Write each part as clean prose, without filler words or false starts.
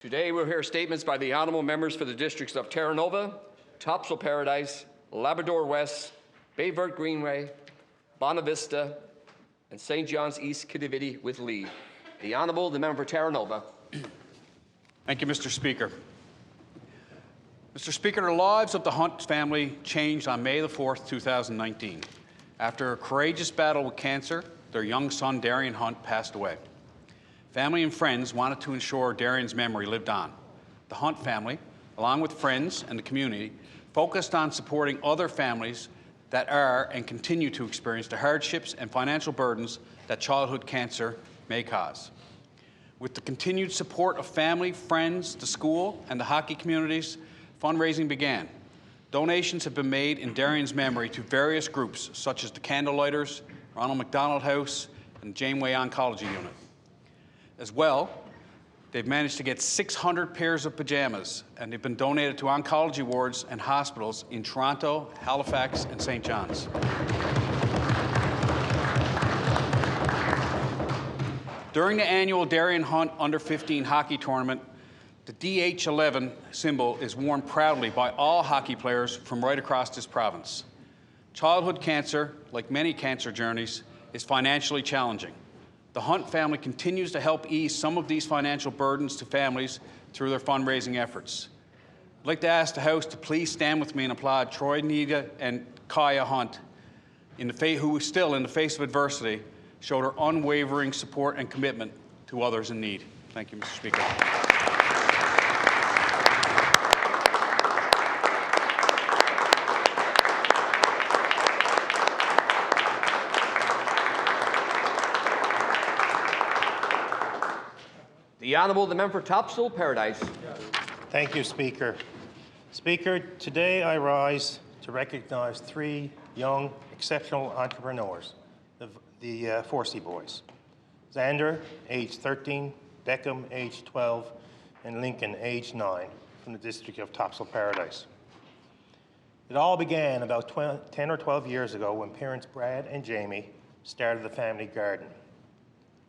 Today we'll hear statements by the honourable members for the districts of Terra Nova, Topsail Paradise, Labrador West, Bayvert Greenway, Bonavista, and St. John's East Kitivity with leave. The Honourable, the member for Terra Nova. Thank you, Mr. Speaker. Mr. Speaker, the lives of the Hunt family changed on May the 4th, 2019. After a courageous battle with cancer, their young son, Darian Hunt, passed away. Family and friends wanted to ensure Darian's memory lived on. The Hunt family, along with friends and the community, focused on supporting other families that are and continue to experience the hardships and financial burdens that childhood cancer may cause. With the continued support of family, friends, the school, and the hockey communities, fundraising began. Donations have been made in Darian's memory to various groups, such as the Candlelighters, Ronald McDonald House, and Janeway Oncology Unit. As well, they've managed to get 600 pairs of pajamas, and they've been donated to oncology wards and hospitals in Toronto, Halifax, and St. John's. During the annual Darian Hunt Under-15 hockey tournament, the DH11 symbol is worn proudly by all hockey players from right across this province. Childhood cancer, like many cancer journeys, is financially challenging. The Hunt family continues to help ease some of these financial burdens to families through their fundraising efforts. I'd like to ask the House to please stand with me and applaud Troy, Nita, and Kaya Hunt, who still, in the face of adversity, showed her unwavering support and commitment to others in need. Thank you, Mr. Speaker. The Honourable, the member for Topsail Paradise. Thank you, Speaker. Speaker, today I rise to recognise three young, exceptional entrepreneurs, the Forsey boys. Xander, age 13, Beckham, age 12, and Lincoln, age 9, from the district of Topsail Paradise. It all began about 10 or 12 years ago when parents Brad and Jamie started the family garden.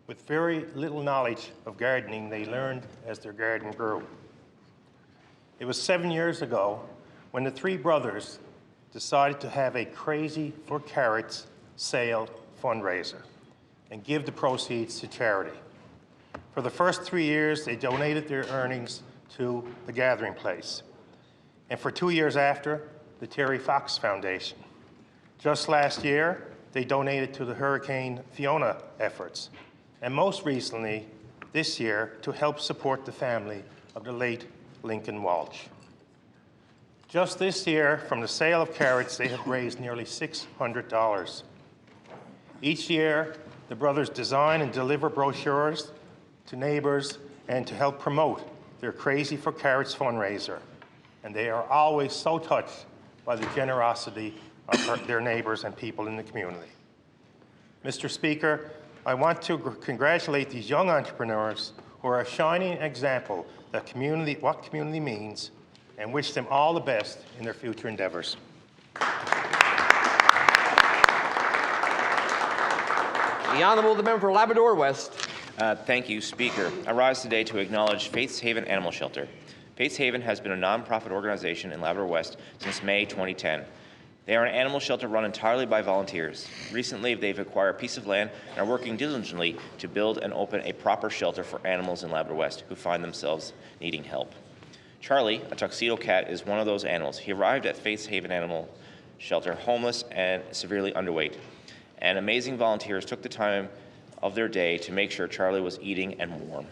With very little knowledge of gardening, they learned as their garden grew. It was 7 years ago when the three brothers decided to have a Crazy for Carrots sale fundraiser and give the proceeds to charity. For the first 3 years, they donated their earnings to the Gathering Place. And for 2 years after, the Terry Fox Foundation. Just last year, they donated to the Hurricane Fiona efforts. And most recently, this year, to help support the family of the late Lincoln Walsh. Just this year, from the sale of carrots, they have raised nearly $600. Each year, the brothers design and deliver brochures to neighbors and to help promote their Crazy for Carrots fundraiser. And they are always so touched by the generosity of their neighbors and people in the community. Mr. Speaker, I want to congratulate these young entrepreneurs who are a shining example that what community means, and wish them all the best in their future endeavours. The Honourable, the member for Labrador West. Thank you, Speaker. I rise today to acknowledge Faith's Haven Animal Shelter. Faith's Haven has been a non-profit organization in Labrador West since May 2010. They are an animal shelter run entirely by volunteers. Recently, they've acquired a piece of land and are working diligently to build and open a proper shelter for animals in Labrador West who find themselves needing help. Charlie, a tuxedo cat, is one of those animals. He arrived at Faith's Haven Animal Shelter homeless and severely underweight. And amazing volunteers took the time of their day to make sure Charlie was eating and warm.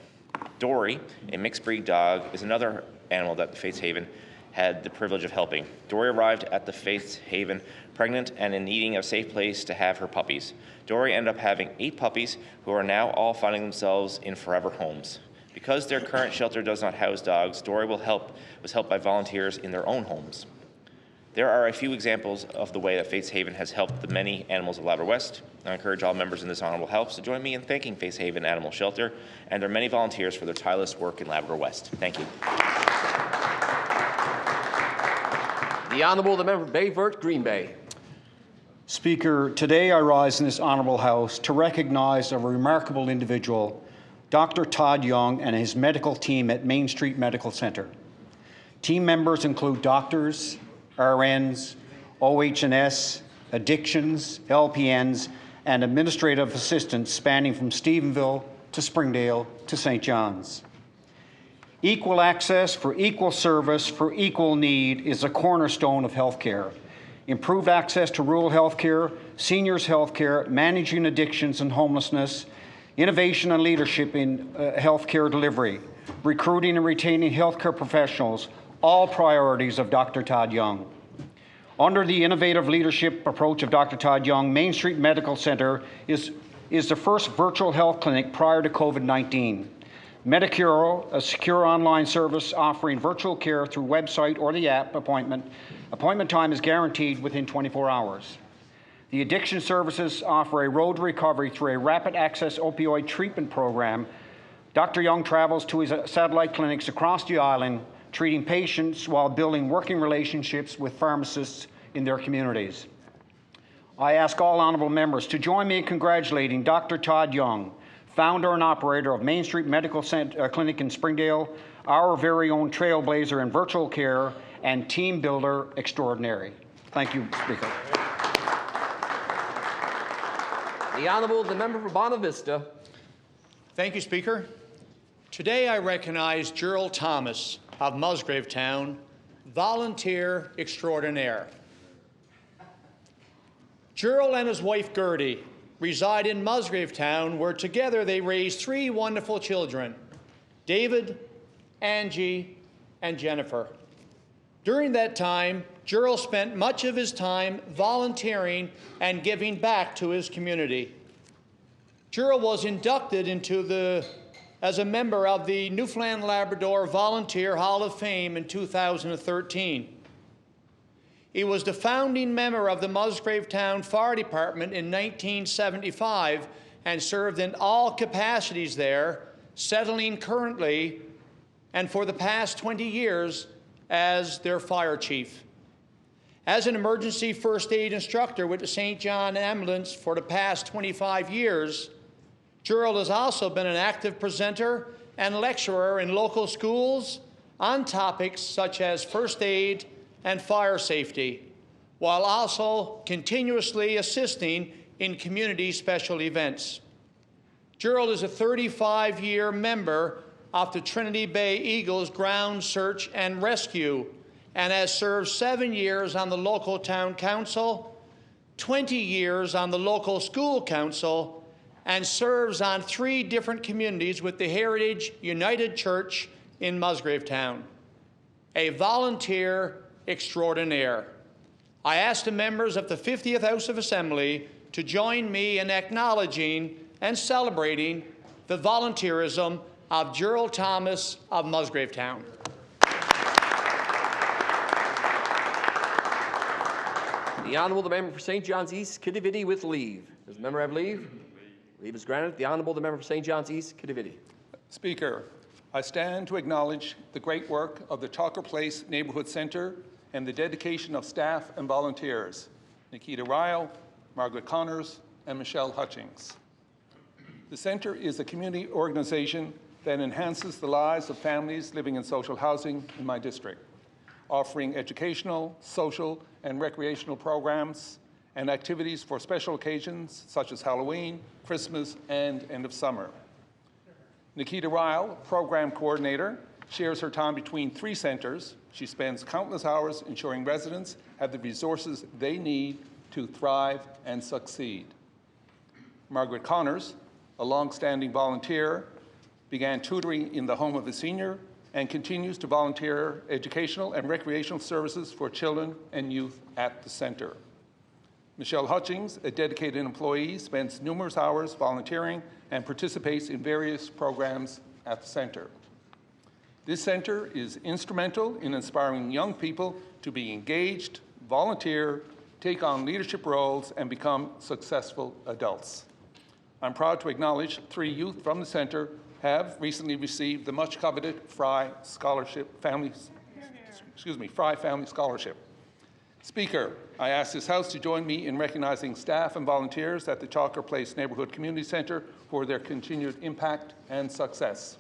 Dory, a mixed breed dog, is another animal that Faith's Haven had the privilege of helping. Dory arrived at the Faith's Haven pregnant and in needing a safe place to have her puppies. Dory ended up having 8 puppies who are now all finding themselves in forever homes. Because their current shelter does not house dogs, Dory was helped by volunteers in their own homes. There are a few examples of the way that Faith's Haven has helped the many animals of Labrador West. I encourage all members in this honourable house to join me in thanking Faith's Haven Animal Shelter and their many volunteers for their tireless work in Labrador West. Thank you. The Honourable, the member for Bayvert Green Bay. Speaker, today I rise in this honourable house to recognise a remarkable individual Dr. Todd Young and his medical team at Main Street Medical Center. Team members include doctors, RNs, OH&S, addictions, LPNs, and administrative assistants spanning from Stephenville to Springdale to St. John's. Equal access for equal service for equal need is a cornerstone of healthcare. Improved access to rural healthcare, seniors healthcare, managing addictions and homelessness, innovation and leadership in healthcare delivery, recruiting and retaining healthcare professionals, all priorities of Dr. Todd Young. Under the innovative leadership approach of Dr. Todd Young, Main Street Medical Center is the first virtual health clinic prior to COVID-19. Medicuro, a secure online service offering virtual care through website or the app appointment time is guaranteed within 24 hours. The addiction services offer a road to recovery through a rapid access opioid treatment program. Dr. Young travels to his satellite clinics across the island, treating patients while building working relationships with pharmacists in their communities. I ask all honorable members to join me in congratulating Dr. Todd Young, founder and operator of Main Street Medical Clinic in Springdale, our very own trailblazer in virtual care and team builder extraordinary. Thank you, Speaker. The Honourable, the member for Bonavista. Thank you, Speaker. Today I recognize Gerald Thomas of Musgrave Town, volunteer extraordinaire. Gerald and his wife Gertie reside in Musgrave Town, where together they raised 3 wonderful children, David, Angie, and Jennifer. During that time, Gerald spent much of his time volunteering and giving back to his community. Gerald was inducted as a member of the Newfoundland Labrador Volunteer Hall of Fame in 2013. He was the founding member of the Musgrave Town Fire Department in 1975 and served in all capacities there, settling currently and for the past 20 years as their fire chief. As an emergency first aid instructor with the St. John Ambulance for the past 25 years, Gerald has also been an active presenter and lecturer in local schools on topics such as first aid and fire safety, while also continuously assisting in community special events. Gerald is a 35-year member of the Trinity Bay Eagles Ground Search and Rescue and has served 7 years on the local town council, 20 years on the local school council, and serves on 3 different communities with the Heritage United Church in Musgrave Town. A volunteer extraordinaire. I ask the members of the 50th House of Assembly to join me in acknowledging and celebrating the volunteerism of Gerald Thomas of Musgrave Town. The Honourable, the member for St. John's East, Kitivity with leave. Does the member have leave? Leave is granted. The Honourable, the member for St. John's East, Kitivity. Speaker, I stand to acknowledge the great work of the Chalker Place Neighbourhood Centre and the dedication of staff and volunteers, Nikita Ryle, Margaret Connors, and Michelle Hutchings. The Centre is a community organisation that enhances the lives of families living in social housing in my district, offering educational, social, and recreational programs and activities for special occasions such as Halloween, Christmas, and end of summer. Nikita Ryle, program coordinator, shares her time between 3 centres. She spends countless hours ensuring residents have the resources they need to thrive and succeed. Margaret Connors, a long-standing volunteer, began tutoring in the home of a senior and continues to volunteer educational and recreational services for children and youth at the centre. Michelle Hutchings, a dedicated employee, spends numerous hours volunteering and participates in various programs at the centre. This centre is instrumental in inspiring young people to be engaged, volunteer, take on leadership roles, and become successful adults. I'm proud to acknowledge 3 youth from the centre have recently received the much coveted Fry Family Scholarship. Speaker, I ask this House to join me in recognizing staff and volunteers at the Chalker Place Neighbourhood Community Centre for their continued impact and success.